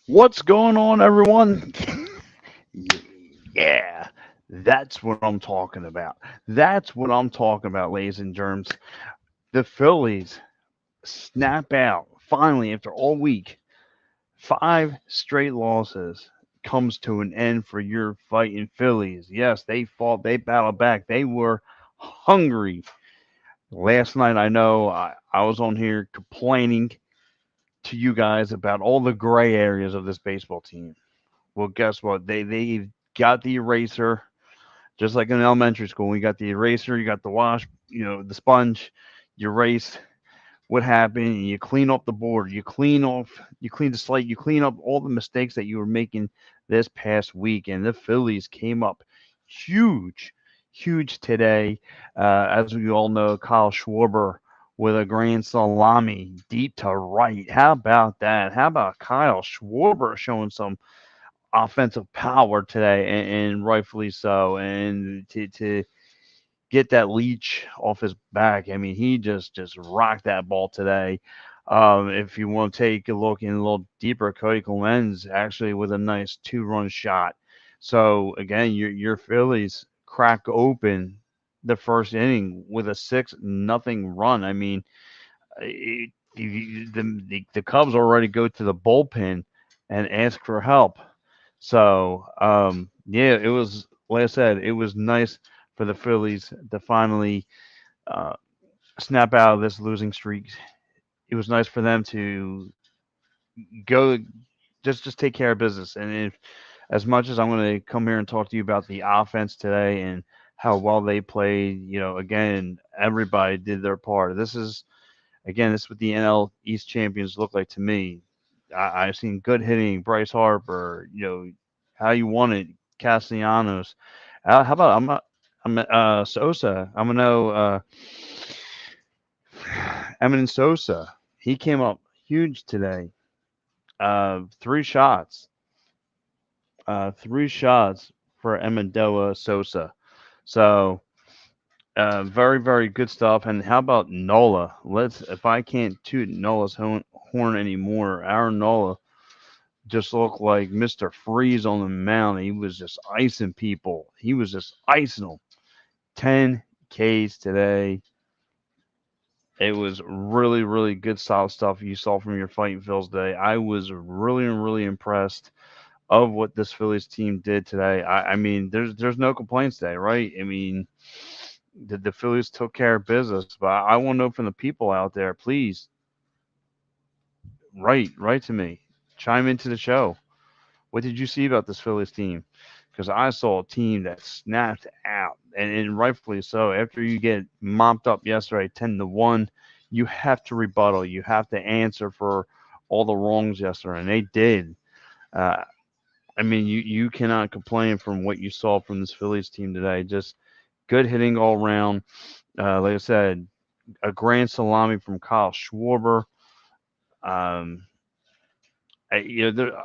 What's going on, everyone? Yeah, that's what I'm talking about. That's what I'm talking about, ladies and germs. The Phillies snap out finally after all week. Five straight losses comes to an end for your fighting Phillies. Yes, they fought, they battled back. They were hungry. Last night, I know I was on here complaining to you guys about all the gray areas of this baseball team. Well, guess what? They got the eraser, just like in elementary school. You got the eraser, you got the wash, the sponge. You erase what happened, and you clean up the board. You clean the slate, you clean up all the mistakes that you were making this past week. And the Phillies came up huge, huge today. As we all know, Kyle Schwarber with a grand salami deep to right. How about that? How about Kyle Schwarber showing some offensive power today, and rightfully so. And to get that leech off his back, I mean, he just rocked that ball today. If you want to take a look in a little deeper, Cody Clemens actually with a nice two-run shot. So again, your Phillies crack open the first inning with a 6-0 run. I mean, the Cubs already go to the bullpen and ask for help. So yeah, it was like I said, it was nice for the Phillies to finally uh, snap out of this losing streak. It was nice for them to go just take care of business. And if as much as I'm going to come here and talk to you about the offense today and how well they played, again, everybody did their part. This is what the NL East champions look like to me. I've seen good hitting, Bryce Harper, how you want it, Castellanos. How about Sosa? I'm gonna know Emin Sosa. He came up huge today. Three shots, three shots for Amendola Sosa. So very, very good stuff. And how about Nola? If I can't toot Nola's horn anymore, Aaron Nola just looked like Mr. Freeze on the mound. He was just icing people. He was just icing them. 10 Ks today. It was really, really good, solid stuff you saw from your fighting Phils today. I was really, really impressed of what this Phillies team did today. I mean, there's no complaints today, right? I mean, the Phillies took care of business, but I want to know from the people out there, please write to me, chime into the show. What did you see about this Phillies team? Because I saw a team that snapped out, and rightfully so. After you get mopped up yesterday, 10-1, you have to rebuttal. You have to answer for all the wrongs yesterday, and they did. Uh, I mean, you cannot complain from what you saw from this Phillies team today. Just good hitting all around. Like I said, a grand salami from Kyle Schwarber. Um, like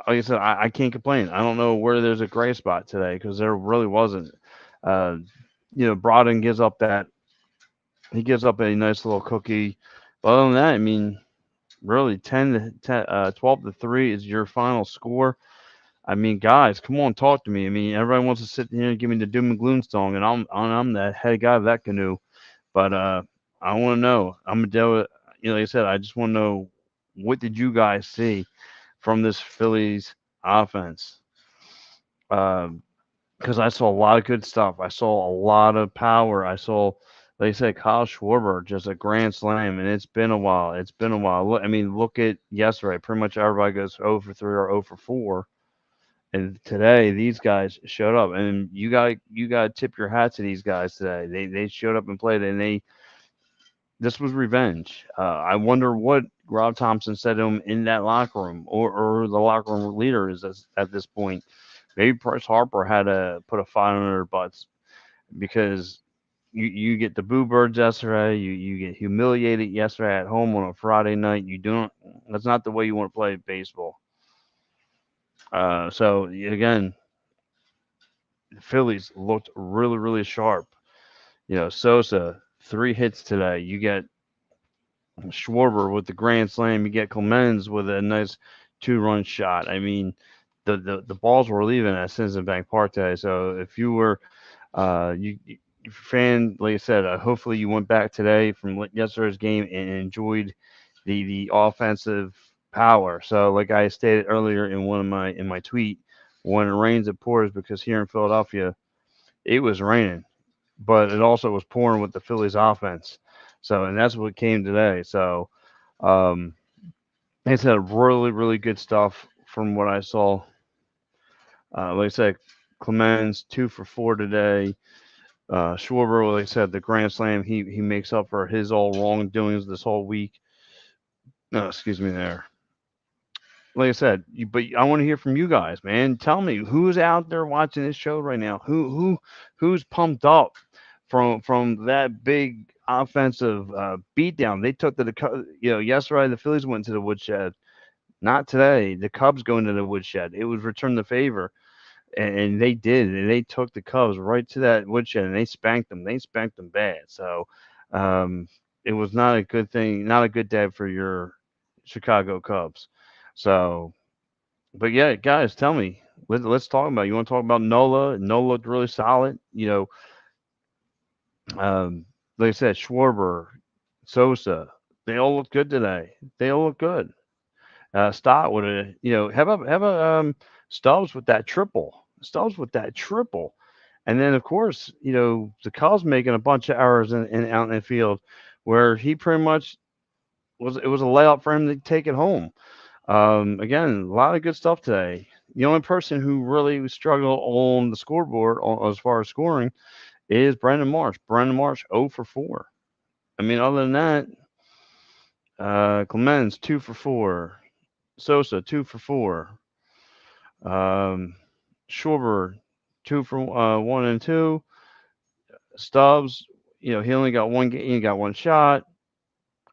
I said, I can't complain. I don't know where there's a gray spot today because there really wasn't. Uh, Broaden gives up that he gives up a nice little cookie. But other than that, I mean, really 12 to 3 is your final score. I mean, guys, come on, talk to me. I mean, everybody wants to sit here and give me the doom and gloom song, and I'm the head guy of that canoe. But I want to know. I'm gonna do it. Like I said, I just want to know what did you guys see from this Phillies offense? Because I saw a lot of good stuff. I saw a lot of power. I saw, like I said, Kyle Schwarber just a grand slam, and it's been a while. It's been a while. Look, I mean, look at yesterday. Pretty much everybody goes 0 for 3 or 0 for 4. And today, these guys showed up, and you got to tip your hat to these guys today. They showed up and played, and this was revenge. I wonder what Rob Thompson said to him in that locker room, or the locker room leader is at this point. Maybe Bryce Harper had to put a fight under their butts because you get the boo birds yesterday, you get humiliated yesterday at home on a Friday night. You don't. That's not the way you want to play baseball. So again, the Phillies looked really, really sharp. Sosa 3 hits today. You get Schwarber with the grand slam. You get Clemens with a nice 2 run shot. I mean, the balls were leaving at Citizen Bank Park today. So if you were fan, like I said, hopefully you went back today from yesterday's game and enjoyed the offensive power. So like I stated earlier in my tweet, when it rains it pours, because here in Philadelphia it was raining, but it also was pouring with the Phillies offense. So and that's what came today. So um, like I said, really good stuff from what I saw. Like I said, Clemens 2 for 4 today. Schwarber, like I said, the grand slam, he makes up for his all wrongdoings this whole week. No, excuse me there. Like I said, but I want to hear from you guys, man. Tell me who's out there watching this show right now. Who's pumped up from that big offensive beatdown they took to yesterday the Phillies went to the woodshed. Not today. The Cubs going to the woodshed. It was return the favor. And they did, and they took the Cubs right to that woodshed, and they spanked them. They spanked them bad. So um, it was not a good thing, not a good day for your Chicago Cubs. So, but yeah, guys, tell me. Let's talk about. You want to talk about Nola? Nola looked really solid. Like I said, Schwarber, Sosa, they all look good today. They all look good. Stott with a, have a Stubbs with that triple. Stubbs with that triple. And then, of course, the Cubs making a bunch of errors in out in the field where he pretty much it was a layup for him to take it home. Again, a lot of good stuff today. The only person who really struggled on the scoreboard as far as scoring is Brandon Marsh. Brandon Marsh 0 for 4. I mean, other than that, Clemens 2 for 4. Sosa 2 for 4. Um, Schwarber 2 for 1 and 2. Stubbs, he only got one. He got one shot.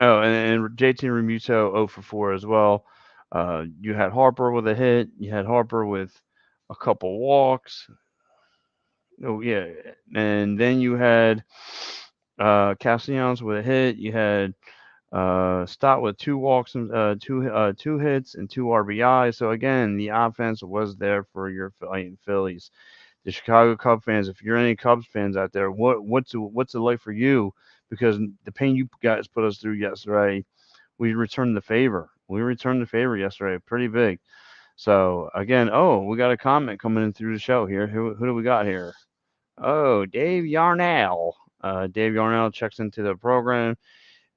Oh, and JT Remuto 0 for 4 as well. You had Harper with a hit. You had Harper with a couple walks. Oh yeah, and then you had Castellanos with a hit. You had Stott with 2 walks and two hits and 2 RBI. So again, the offense was there for your Phillies. The Chicago Cubs fans, if you're any Cubs fans out there, what's it like for you? Because the pain you guys put us through yesterday, we returned the favor. We returned the favor yesterday, pretty big. So again, we got a comment coming in through the show here. Who do we got here? Oh, Dave Yarnell. Dave Yarnell checks into the program.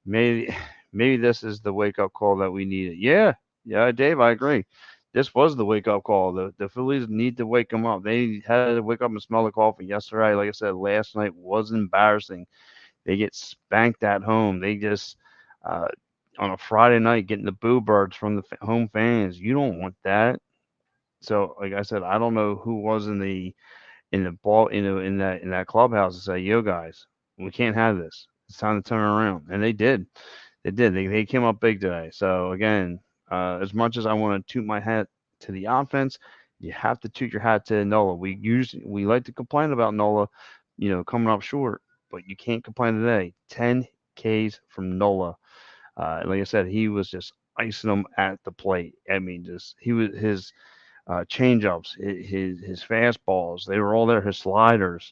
Maybe maybe this is the wake up call that we needed. Yeah, Dave, I agree. This was the wake up call. The Phillies need to wake them up. They had to wake up and smell the coffee yesterday. Like I said, last night was embarrassing. They get spanked at home. They just uh, on a Friday night getting the boo birds from the home fans. You don't want that. So, like I said, I don't know who was in the ball, in that clubhouse to say, "Yo, guys, we can't have this. It's time to turn around." And they did. They did. They came up big today. So again, as much as I want to toot my hat to the offense, you have to toot your hat to Nola. We like to complain about Nola, coming up short, but you can't complain today. 10 Ks from Nola. Like I said, he was just icing them at the plate. I mean, just he was his changeups, his fastballs. They were all there. His sliders.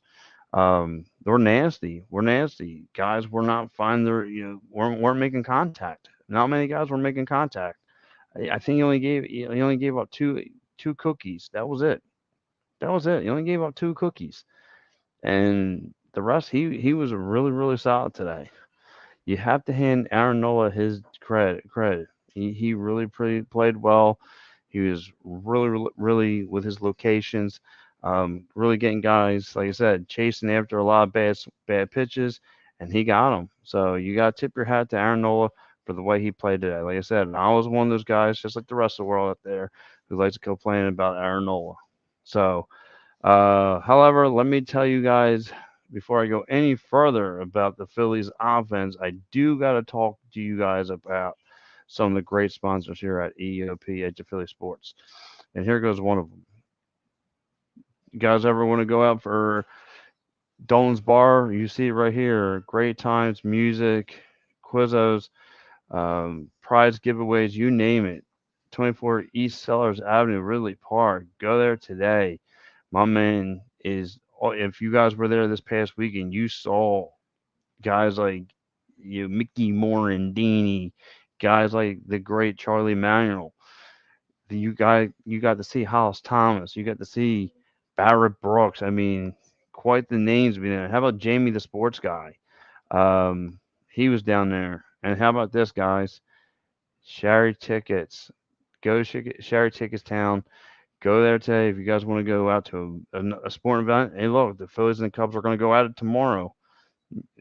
They're nasty. We're nasty. Guys were not finding weren't making contact. Not many guys were making contact. I think he only gave up two cookies. That was it. That was it. He only gave up 2 cookies, and the rest he was really solid today. You have to hand Aaron Nola his credit. He really played well. He was really with his locations, really getting guys, like I said, chasing after a lot of bad pitches, and he got them. So you got to tip your hat to Aaron Nola for the way he played today. Like I said, I was one of those guys, just like the rest of the world out there, who likes to complain about Aaron Nola. So however, let me tell you guys before I go any further about the Phillies offense, I do got to talk to you guys about some of the great sponsors here at EOP Edge of Philly Sports. And here goes one of them. You guys ever want to go out for Dolan's Bar? You see it right here. Great times, music, quizzos, prize giveaways, you name it. 24 East Sellers Avenue, Ridley Park. Go there today. My man is. If you guys were there this past weekend, you saw guys like Mickey Morandini, guys like the great Charlie Manuel. You got to see Hollis Thomas. You got to see Barrett Brooks. I mean, quite the names being there. How about Jamie the sports guy? He was down there. And how about this, guys? Sherry Tickets. Sherry Tickets Town. Go there today if you guys want to go out to a sporting event. Hey, look, the Phillies and the Cubs are going to go at it tomorrow.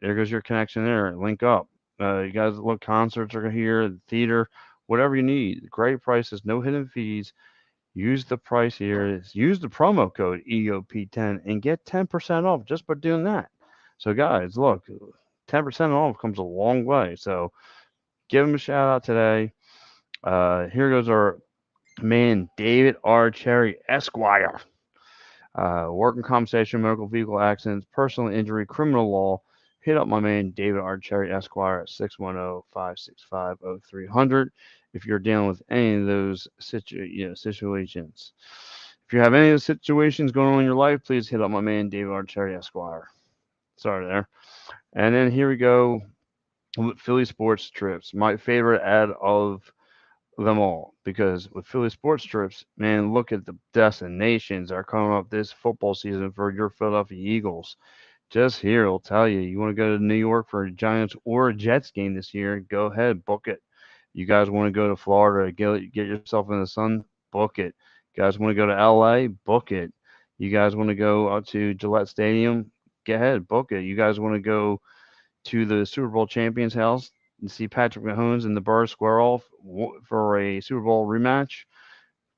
There goes your connection there. Link up. You guys look, concerts are here, theater, whatever you need. Great prices, no hidden fees. Use the price here. Use the promo code EOP10 and get 10% off just by doing that. So, guys, look, 10% off comes a long way. So, give them a shout out today. Here goes our man, David R. Cherry, Esquire. Working compensation, medical vehicle accidents, personal injury, criminal law. Hit up my man David R. Cherry Esquire at 610-565-0300 if you're dealing with any of those situations. If you have any of those situations going on in your life, please hit up my man David R. Cherry Esquire. Sorry there. And then here we go with Philly sports trips. My favorite ad of them all, because with Philly sports trips, man, look at the destinations that are coming up this football season for your Philadelphia Eagles. Just here, I'll tell you, you want to go to New York for a Giants or a Jets game this year, go ahead, book it. You guys want to go to Florida, get yourself in the sun, book it. You guys want to go to LA, book it. You guys want to go out to Gillette Stadium, go ahead, book it. You guys want to go to the Super Bowl champions house and see Patrick Mahomes and the Birds square off for a Super Bowl rematch,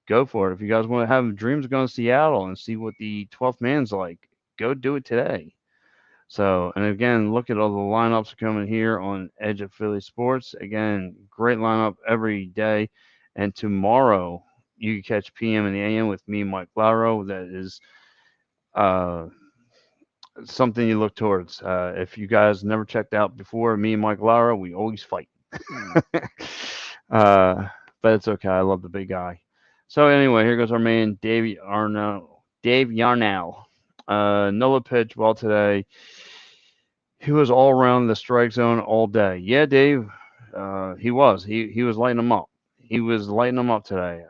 go for it. If you guys want to have dreams of going to Seattle and see what the 12th man's like, go do it today. So, and again, look at all the lineups coming here on Edge of Philly Sports. Again, great lineup every day. And tomorrow, you can catch PM and the AM with me, Mike Lauro. That is uh, something you look towards. If you guys never checked out before, me and Mike Lara, we always fight. uh, but it's okay. I love the big guy. So anyway, here goes our man Dave Arno, Dave Yarnow. Nola pitched well today. He was all around the strike zone all day. Yeah, Dave. He was. He was lighting them up. He was lighting them up today.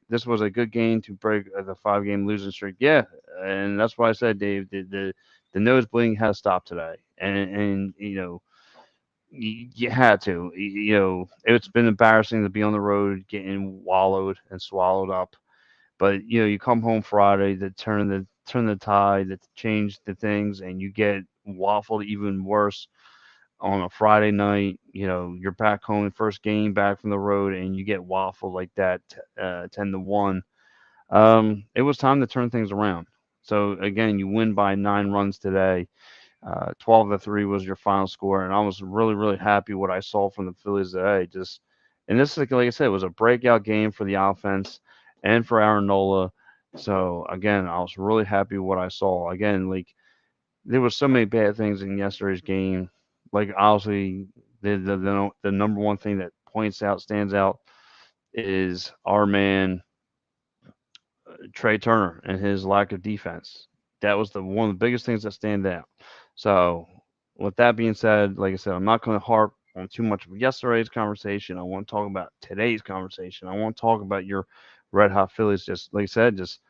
This was a good game to break the 5-game losing streak. Yeah, and that's why I said, Dave, the nose bleeding has stopped today, and you had to. It's been embarrassing to be on the road getting wallowed and swallowed up. But you come home Friday to turn the tide, to change the things, and you get waffled even worse on a Friday night. You're back home, first game back from the road, and you get waffled like that, 10-1. It was time to turn things around. So again, you win by 9 runs today. 12-3 was your final score, and I was really, really happy what I saw from the Phillies today. And this, like I said, was a breakout game for the offense and for Aaron Nola. So again, I was really happy what I saw. Again, like there was so many bad things in yesterday's game. Like obviously, the number one thing that stands out, is our man Trey Turner and his lack of defense. That was the one of the biggest things that stand out. So, with that being said, like I said, I'm not going to harp on too much of yesterday's conversation. I want to talk about today's conversation. I want to talk about your red hot Phillies. Just like I said, just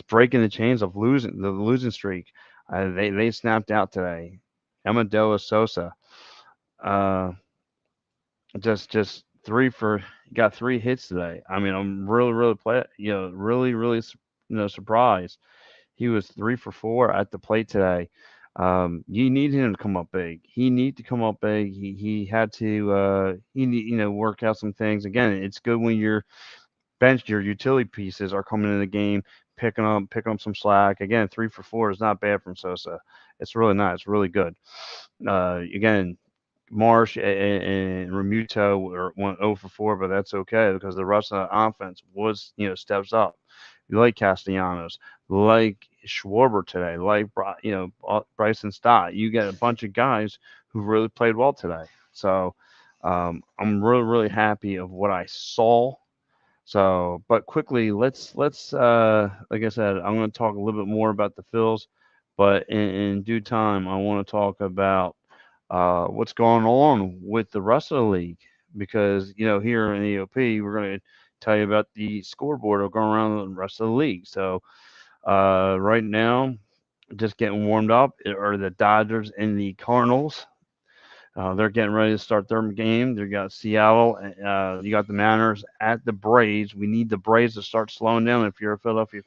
breaking the chains of the losing streak. They snapped out today. Amadeo Sosa, uh, just got 3 hits today. I mean, I'm really really surprised. He was 3 for 4 at the plate today. You need him to come up big. He need to come up big. He had to work out some things. Again, it's good when your utility pieces are coming in the game, picking up some slack. Again, 3 for 4 is not bad from Sosa. It's really not. It's really good. Again, Marsh and Remuto went 0 for 4, but that's okay because the rest of the offense was, steps up. You like Castellanos, like Schwarber today, like Bryson Stott. You get a bunch of guys who really played well today. So I'm really really happy of what I saw So, but quickly, let's like I said, I'm going to talk a little bit more about the Phils, but in due time, I want to talk about what's going on with the rest of the league because here in EOP, we're going to tell you about the scoreboard going around the rest of the league. So, right now, just getting warmed up are the Dodgers and the Cardinals. They're getting ready to start their game. They got Seattle. You got the Mariners at the Braves. We need the Braves to start slowing down. If you're a Philadelphia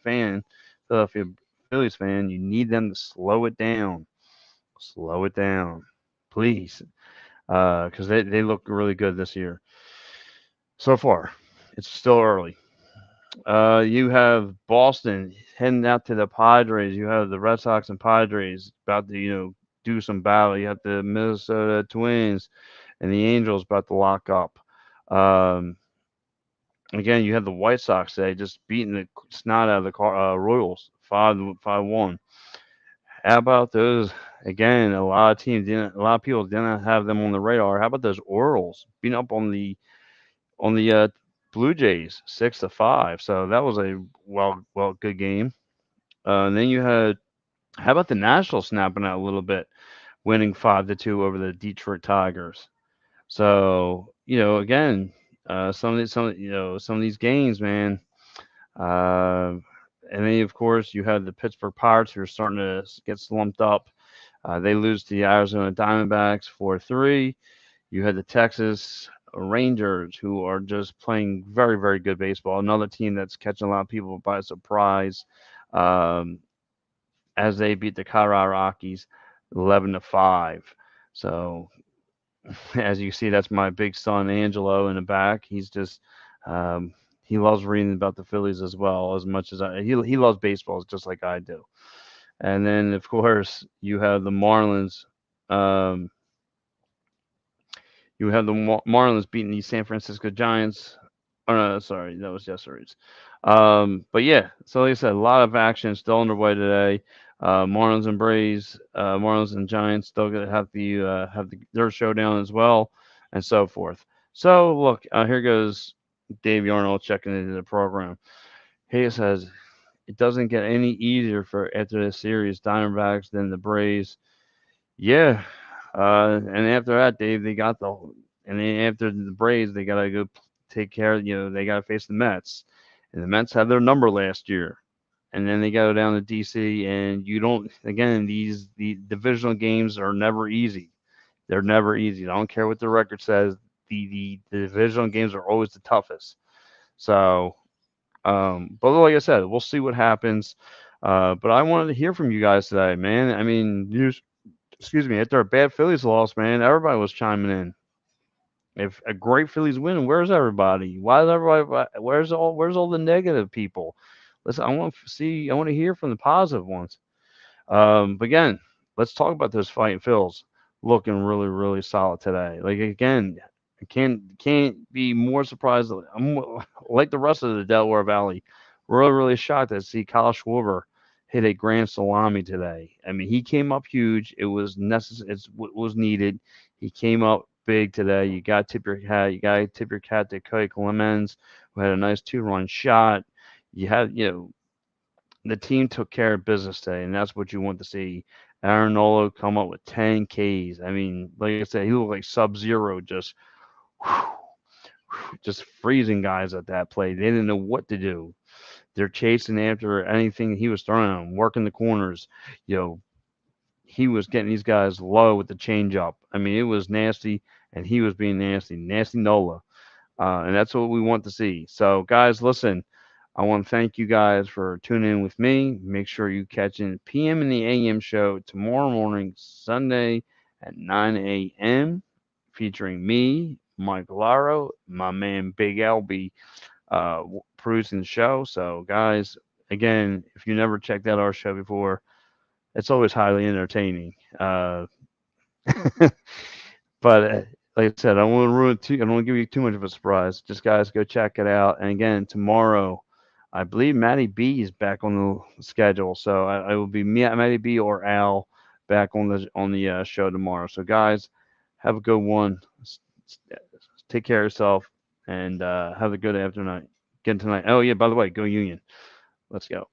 Phillies fan, you need them to slow it down. Slow it down, please, because they look really good this year so far. It's still early. You have Boston heading out to the Padres. You have the Red Sox and Padres about to do some battle. You have the Minnesota Twins and the Angels about to lock up. Um, Again, you have the White Sox today just beating the snot out of the Royals 5-1. How about those? Again, a lot of people didn't have them on the radar. How about those Orioles beating up on the Blue Jays 6-5? So that was a good game. And then you had how about the Nationals snapping out a little bit, winning 5-2 over the Detroit Tigers. So again, some of these games, man. Uh, and then of course you have the Pittsburgh Pirates who are starting to get slumped up. They lose to the Arizona Diamondbacks 4-3. You had the Texas Rangers who are just playing very very good baseball. Another team that's catching a lot of people by surprise. Um, as they beat the Colorado Rockies 11-5. So as you see, that's my big son Angelo in the back. He's just he loves reading about the Phillies as well as much as he loves baseball just like I do. And then of course you have the Marlins. Um, you have the Marlins beating the San Francisco Giants. Oh no, sorry, that was yesterday's. But yeah, so like I said, a lot of action still underway today. Marlins and Braves, Marlins and Giants still gonna have their showdown as well, and so forth. So look, here goes Dave Yarnell checking into the program. He says it doesn't get any easier for after this series, Diamondbacks than the Braves. Yeah, and after that, Dave, and then after the Braves, they gotta go take care. They gotta face the Mets, and the Mets had their number last year, and then they gotta go down to DC, and you don't. Again, the divisional games are never easy. They're never easy. I don't care what the record says. The divisional games are always the toughest. So, but like I said, we'll see what happens. But I wanted to hear from you guys today, man. I mean, excuse me, after a bad Phillies loss, man, everybody was chiming in. If a great Phillies win, where's everybody? Why is everybody? Where's all the negative people? Listen, I want to hear from the positive ones. But again, let's talk about those fighting Phils looking really, really solid today. Like again, I can't be more surprised. I'm like the rest of the Delaware Valley, really, really shocked to see Kyle Schwarber hit a grand salami today. I mean, he came up huge. It was necessary. It's what was needed. He came up big today. You got to tip your hat. You got to tip your hat to Cody Clemens, who had a nice two-run shot. You had, the team took care of business today, and that's what you want to see. Aaron Nola come up with 10 Ks. I mean, like I said, he looked like Sub-Zero, just freezing guys at that play. They didn't know what to do. They're chasing after anything he was throwing at them, working the corners. You know, he was getting these guys low with the changeup. I mean, it was nasty, and he was being nasty. Nasty Nola. And that's what we want to see. So, guys, listen, I want to thank you guys for tuning in with me. Make sure you catch in PM and the AM show tomorrow morning, Sunday at 9 a.m., featuring me, Mike Laro, my man Big LB, producing the show. So, guys, again, if you never checked out our show before, it's always highly entertaining. But like I said, I don't want to I don't want to give you too much of a surprise. Just guys, go check it out. And again, tomorrow, I believe Matty B is back on the schedule, so I will be Matty B or Al back on the show tomorrow. So guys, have a good one. Take care of yourself, and have a good afternoon. again tonight. Oh yeah, by the way, go Union. Let's go.